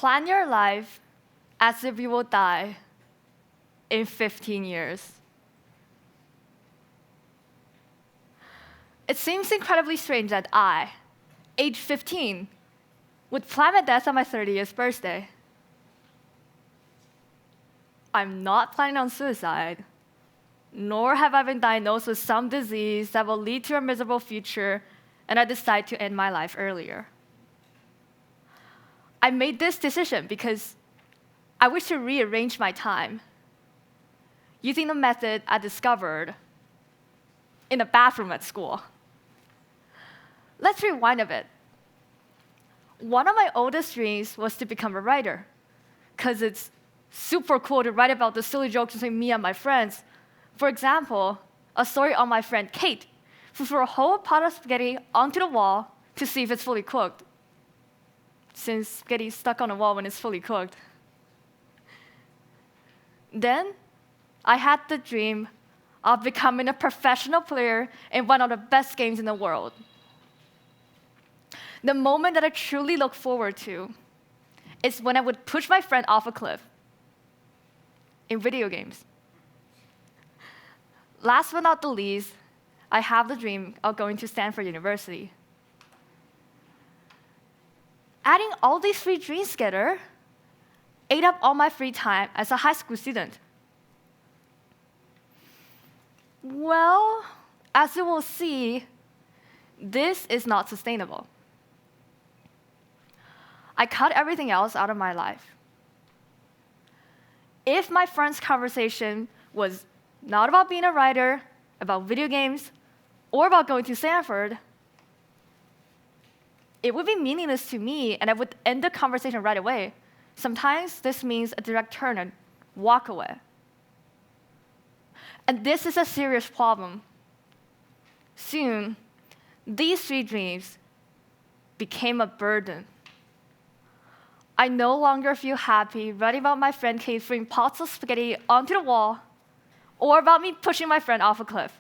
Plan your life as if you will die in 15 years. It seems incredibly strange that I, age 15, would plan my death on my 30th birthday. I'm not planning on suicide, nor have I been diagnosed with some disease that will lead to a miserable future, and I decide to end my life earlier. I made this decision because I wish to rearrange my time using the method I discovered in a bathroom at school. Let's rewind a bit. One of my oldest dreams was to become a writer, because it's super cool to write about the silly jokes between me and my friends. For example, a story on my friend Kate, who threw a whole pot of spaghetti onto the wall to see if it's fully cooked, since spaghetti is stuck on the wall when it's fully cooked. Then, I had the dream of becoming a professional player in one of the best games in the world. The moment that I truly look forward to is when I would push my friend off a cliff in video games. Last but not the least, I have the dream of going to Stanford University. Adding all these three dreams together ate up all my free time as a high school student. Well, as you will see, this is not sustainable. I cut everything else out of my life. If my friend's conversation was not about being a writer, about video games, or about going to Stanford, it would be meaningless to me, and I would end the conversation right away. Sometimes this means a direct turn and walk away. And this is a serious problem. Soon, these three dreams became a burden. I no longer feel happy writing about my friend Kate throwing pots of spaghetti onto the wall, or about me pushing my friend off a cliff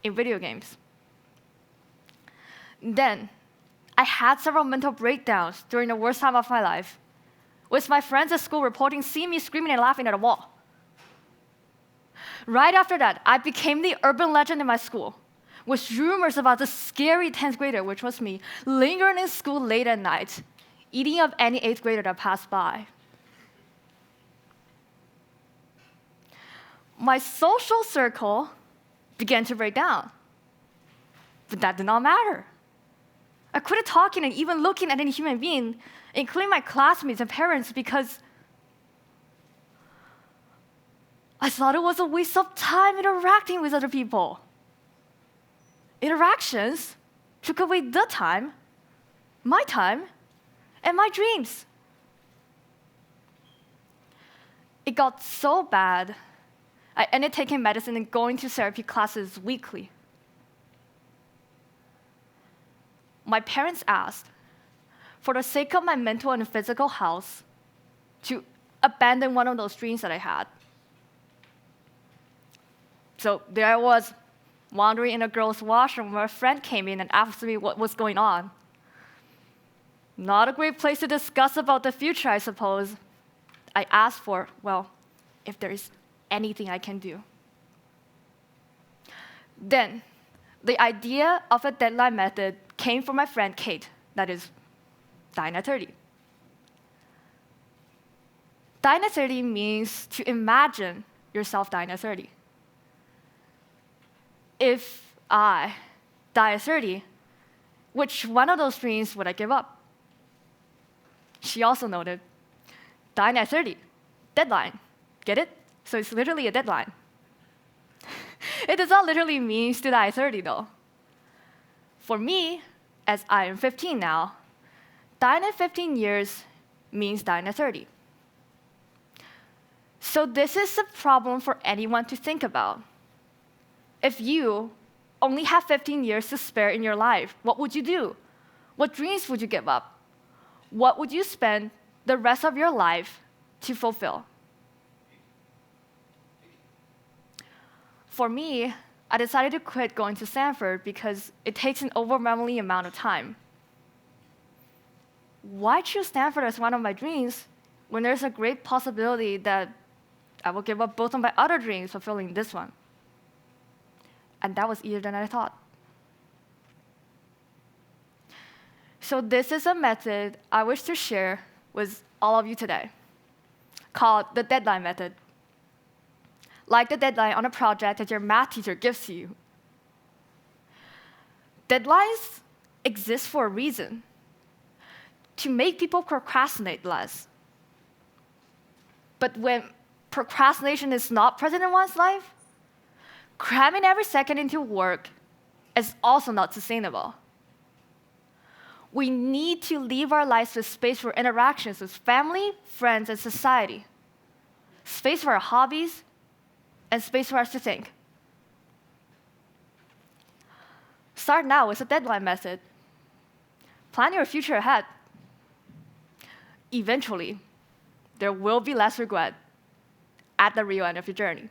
in video games. Then, I had several mental breakdowns during the worst time of my life, with my friends at school reporting seeing me screaming and laughing at a wall. Right after that, I became the urban legend in my school, with rumors about the scary 10th grader, which was me, lingering in school late at night, eating up any 8th grader that passed by. My social circle began to break down, but that did not matter. I quit talking and even looking at any human being, including my classmates and parents, because I thought it was a waste of time interacting with other people. Interactions took away the time, my time, and my dreams. It got so bad, I ended taking medicine and going to therapy classes weekly. My parents asked, for the sake of my mental and physical health, to abandon one of those dreams that I had. So there I was, wandering in a girl's washroom where a friend came in and asked me what was going on. Not a great place to discuss about the future, I suppose. I asked for, well, if there is anything I can do. Then, the idea of a deadline method came from my friend Kate, that is, dying at 30. Dying at 30 means to imagine yourself dying at 30. If I die at 30, which one of those dreams would I give up? She also noted, dying at 30, deadline. Get it? So it's literally a deadline. It does not literally mean to die at 30, though. For me, as I am 15 now, dying at 15 years means dying at 30. So this is a problem for anyone to think about. If you only have 15 years to spare in your life, what would you do? What dreams would you give up? What would you spend the rest of your life to fulfill? For me, I decided to quit going to Stanford because it takes an overwhelming amount of time. why choose Stanford as one of my dreams when there's a great possibility that I will give up both of my other dreams fulfilling this one? And that was easier than I thought. So this is a method I wish to share with all of you today, called the deadline method. Like the deadline on a project that your math teacher gives to you. Deadlines exist for a reason, to make people procrastinate less. But when procrastination is not present in one's life, cramming every second into work is also not sustainable. We need to leave our lives with space for interactions with family, friends, and society. Space for our hobbies, and space for us to think. Start now with the deadline method. Plan your future ahead. Eventually, there will be less regret at the real end of your journey.